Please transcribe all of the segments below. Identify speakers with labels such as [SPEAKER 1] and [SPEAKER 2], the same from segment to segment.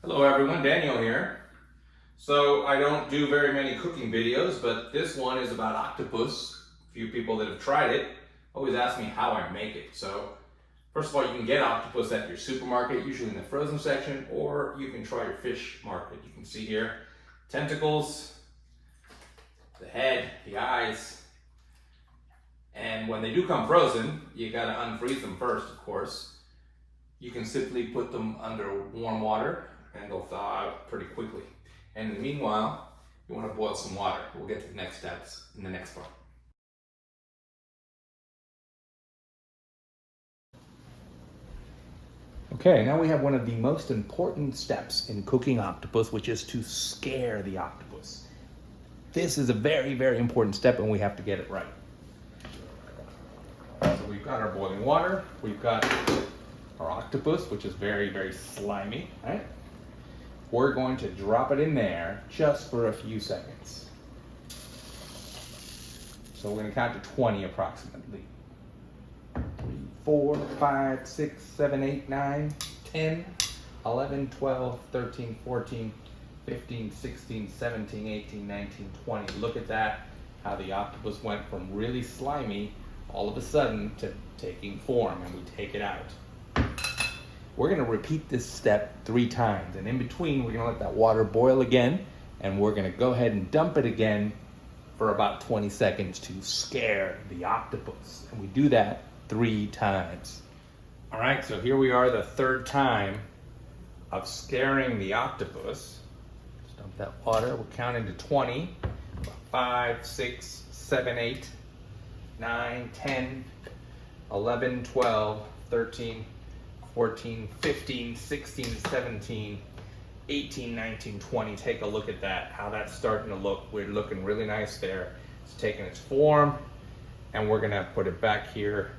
[SPEAKER 1] Hello everyone, Daniel here. So I don't do very many cooking videos, but this one is about octopus. A few people that have tried it always ask me how I make it. So first of all, you can get octopus at your supermarket, usually in the frozen section, or you can try your fish market. You can see here, tentacles, the head, the eyes. And when they do come frozen, you gotta unfreeze them first, of course. You can simply put them under warm water and they'll thaw out pretty quickly. And in the meanwhile, you want to boil some water. We'll get to the next steps in the next part. Okay, now we have one of the most important steps in cooking octopus, which is to scare the octopus. This is a very, very important step and we have to get it right. So we've got our boiling water, we've got our octopus, which is very, very slimy, right? We're going to drop it in there just for a few seconds. So we're going to count to 20 approximately. 3, 4, 5, 6, 7, 8, 9, 10, 11, 12, 13, 14, 15, 16, 17, 18, 19, 20. Look at that, how the octopus went from really slimy all of a sudden to taking form, and we take it out. We're gonna repeat this step 3 times, and in between we're gonna let that water boil again, and we're gonna go ahead and dump it again for about 20 seconds to scare the octopus. And we do that 3 times. All right, so here we are, the 3rd time of scaring the octopus. Just dump that water, we're counting to 20. 5, 6, 7, 8, 9, 10, 11, 12, 13, 14, 15, 16, 17, 18, 19, 20. Take a look at that, how that's starting to look. We're looking really nice there. It's taking its form, and we're gonna put it back here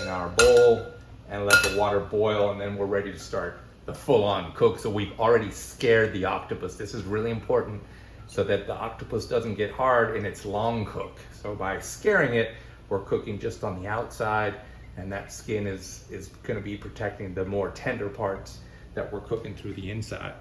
[SPEAKER 1] in our bowl and let the water boil, and then we're ready to start the full-on cook. So we've already scared the octopus. This is really important so that the octopus doesn't get hard in its long cook. So by scaring it, we're cooking just on the outside, and that skin is going to be protecting the more tender parts that we're cooking through the inside.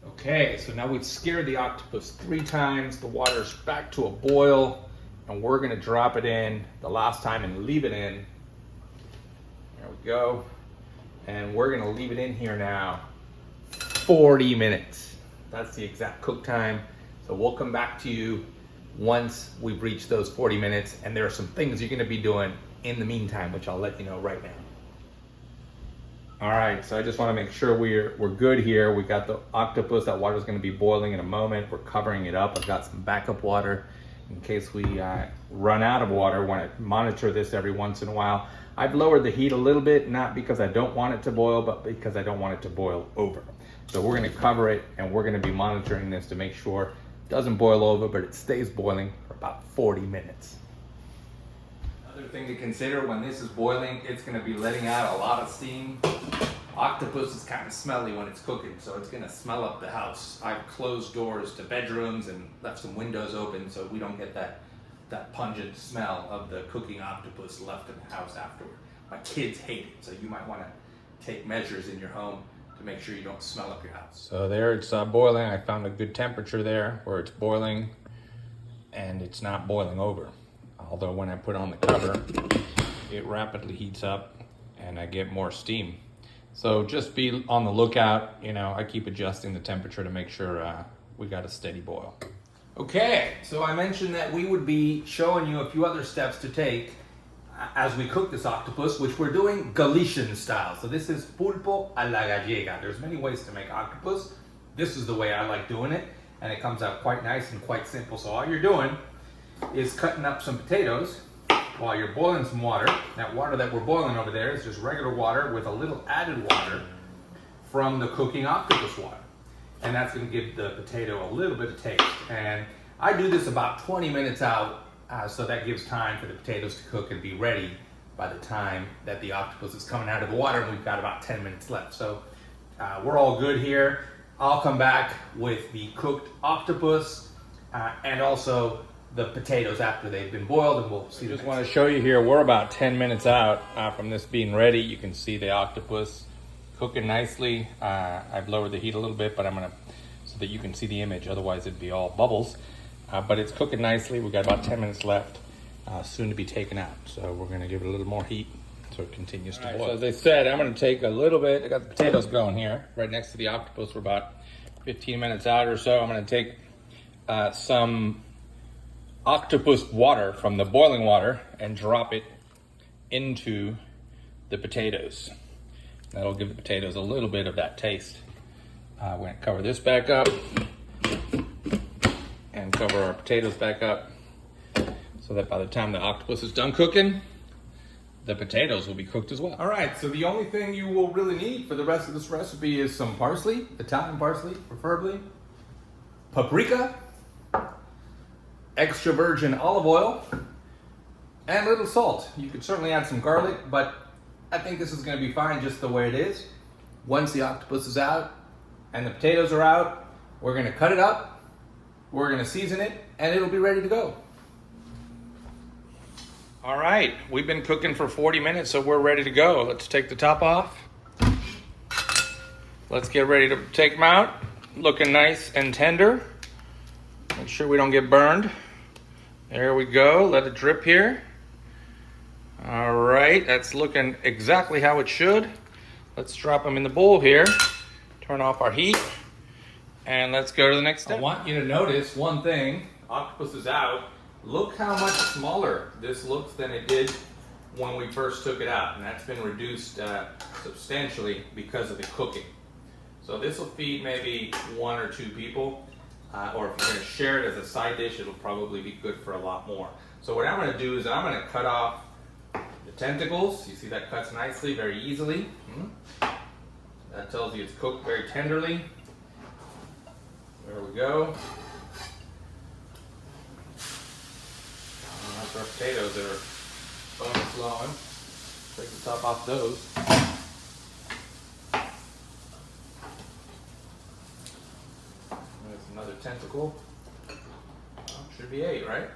[SPEAKER 1] Okay, so now we've scared the octopus 3 times. The water's back to a boil, and we're going to drop it in the last time and leave it in. There we go. And we're going to leave it in here now 40 minutes. That's the exact cook time. So we'll come back to you once we've reached those 40 minutes, and there are some things you're going to be doing in the meantime, which I'll let you know right now. All right, so I just want to make sure we're good here. We got the octopus, that water's going to be boiling in a moment. We're covering it up. I've got some backup water in case we run out of water. Want to monitor this every once in a while. I've lowered the heat a little bit, not because I don't want it to boil, but because I don't want it to boil over. So we're going to cover it, and we're going to be monitoring this to make sure it doesn't boil over, but it stays boiling for about 40 minutes. Another thing to consider, when this is boiling, it's going to be letting out a lot of steam. Octopus is kind of smelly when it's cooking, so it's going to smell up the house. I've closed doors to bedrooms and left some windows open so we don't get that pungent smell of the cooking octopus left in the house afterward. My kids hate it, so you might want to take measures in your home to make sure you don't smell up your house. So there it's boiling. I found a good temperature there where it's boiling and it's not boiling over. Although when I put on the cover, it rapidly heats up and I get more steam. So just be on the lookout. You know, I keep adjusting the temperature to make sure we got a steady boil. Okay, so I mentioned that we would be showing you a few other steps to take as we cook this octopus, which we're doing Galician style. So this is Pulpo a la Gallega. There's many ways to make octopus. This is the way I like doing it, and it comes out quite nice and quite simple. So all you're doing is cutting up some potatoes while you're boiling some water. That water that we're boiling over there is just regular water with a little added water from the cooking octopus water. And that's going to give the potato a little bit of taste. And I do this about 20 minutes out, so that gives time for the potatoes to cook and be ready by the time that the octopus is coming out of the water, and we've got about 10 minutes left. So we're all good here. I'll come back with the cooked octopus and also the potatoes after they've been boiled, and we'll see. Just want to show you here, we're about 10 minutes out from this being ready. You can see the octopus cooking nicely. I've lowered the heat a little bit, but so that you can see the image, otherwise it'd be all bubbles. But it's cooking nicely. We've got about 10 minutes left, soon to be taken out. So we're gonna give it a little more heat so it continues to boil. So as I said, I'm gonna take a little bit, I got the potatoes going here, right next to the octopus. We're about 15 minutes out or so. I'm gonna take some octopus water from the boiling water and drop it into the potatoes. That'll give the potatoes a little bit of that taste. We're gonna cover this back up and cover our potatoes back up so that by the time the octopus is done cooking, the potatoes will be cooked as well. All right, so the only thing you will really need for the rest of this recipe is some parsley, Italian parsley preferably, paprika, extra virgin olive oil, and a little salt. You could certainly add some garlic, but I think this is gonna be fine just the way it is. Once the octopus is out and the potatoes are out, we're gonna cut it up, we're gonna season it, and it'll be ready to go. All right, we've been cooking for 40 minutes, so we're ready to go. Let's take the top off. Let's get ready to take them out. Looking nice and tender. Make sure we don't get burned. There we go, let it drip here. All right, that's looking exactly how it should. Let's drop them in the bowl here. Turn off our heat, and let's go to the next step. I want you to notice one thing. Octopus is out. Look how much smaller this looks than it did when we first took it out, and that's been reduced substantially because of the cooking. So this will feed maybe 1 or 2 people, or if you're gonna share it as a side dish, it'll probably be good for a lot more. So what I'm gonna do is I'm gonna cut off the tentacles. You see that cuts nicely, very easily. That tells you it's cooked very tenderly. There we go. That's our potatoes that are bonus flowing. Take the top off those. There's another tentacle. Well, should be 8, right?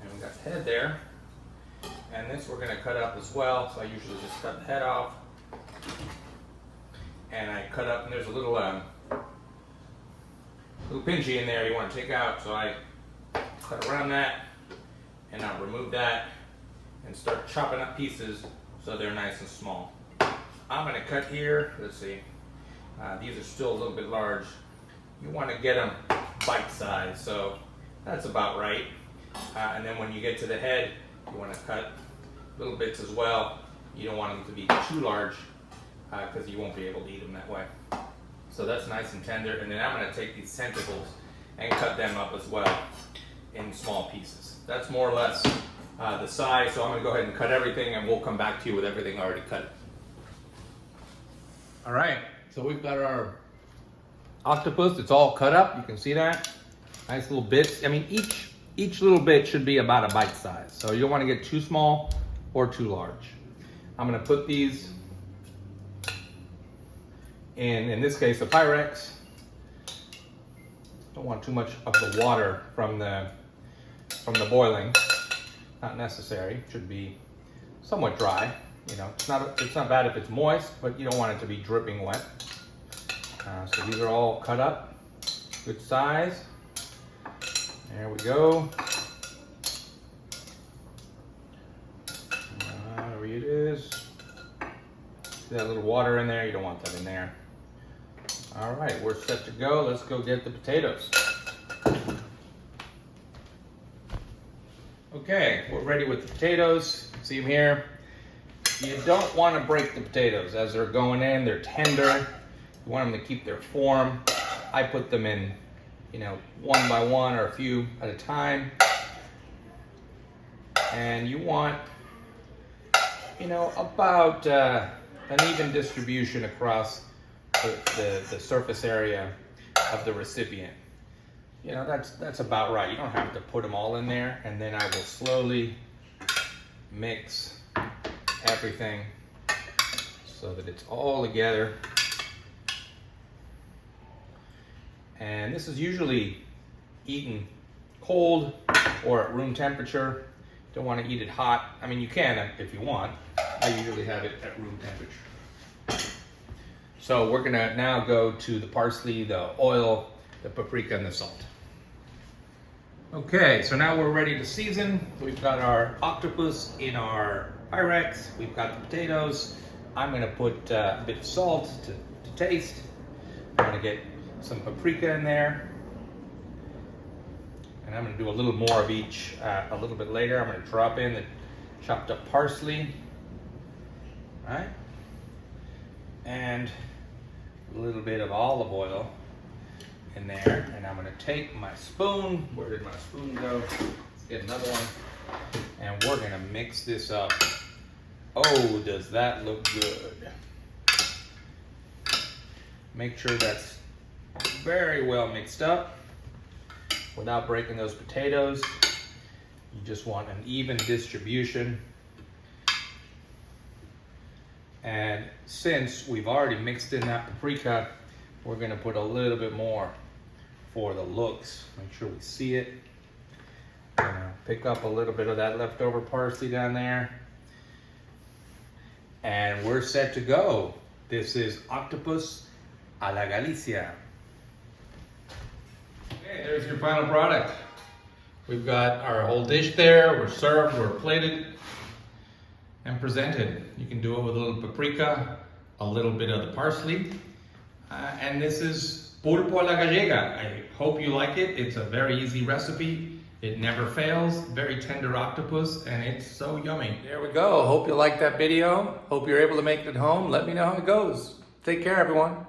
[SPEAKER 1] And we got the head there. And this we're gonna cut up as well. So I usually just cut the head off. And I cut up, and there's a little pinchy in there you want to take out. So I cut around that, and I'll remove that and start chopping up pieces so they're nice and small. I'm gonna cut here, let's see. These are still a little bit large. You want to get them bite size, so that's about right. And then when you get to the head, you want to cut little bits as well. You don't want them to be too large because you won't be able to eat them that way. So that's nice and tender. And then I'm going to take these tentacles and cut them up as well in small pieces. That's more or less the size. So I'm going to go ahead and cut everything, and we'll come back to you with everything already cut. All right, so we've got our octopus. It's all cut up. You can see that. Nice little bits. I mean, each little bit should be about a bite size. So you don't want to get too small or too large. I'm going to put these in this case, the Pyrex. Don't want too much of the water from the boiling. Not necessary. It should be somewhat dry. You know, it's not bad if it's moist, but you don't want it to be dripping wet. So these are all cut up, good size. There we go. There it is. See that little water in there? You don't want that in there. All right, we're set to go. Let's go get the potatoes. Okay, we're ready with the potatoes. See them here. You don't want to break the potatoes as they're going in. They're tender. You want them to keep their form. I put them in, you know, one by one or a few at a time. And you want, you know, about an even distribution across the surface area of the recipient. You know, that's about right. You don't have to put them all in there. And then I will slowly mix everything so that it's all together. And this is usually eaten cold or at room temperature. Don't want to eat it hot. I mean, you can if you want. I usually have it at room temperature. So we're gonna now go to the parsley, the oil, the paprika, and the salt. Okay, so now we're ready to season. We've got our octopus in our Pyrex. We've got the potatoes. I'm gonna put a bit of salt to taste. I'm gonna get some paprika in there. And I'm gonna do a little more of each a little bit later. I'm gonna drop in the chopped up parsley. All right? And a little bit of olive oil in there. And I'm gonna take my spoon. Where did my spoon go? Let's get another one. And we're gonna mix this up. Oh, does that look good? Make sure that's very well mixed up without breaking those potatoes. You just want an even distribution. And since we've already mixed in that paprika, we're gonna put a little bit more for the looks. Make sure we see it. Pick up a little bit of that leftover parsley down there. And we're set to go. This is octopus a la Galicia. Okay, there's your final product. We've got our whole dish there. We're served, we're plated, and presented. You can do it with a little paprika, a little bit of the parsley, and this is Pulpo a la Gallega. I hope you like it. It's a very easy recipe. It never fails. Very tender octopus, and it's so yummy. There we go. Hope you liked that video. Hope you're able to make it at home. Let me know how it goes. Take care, everyone.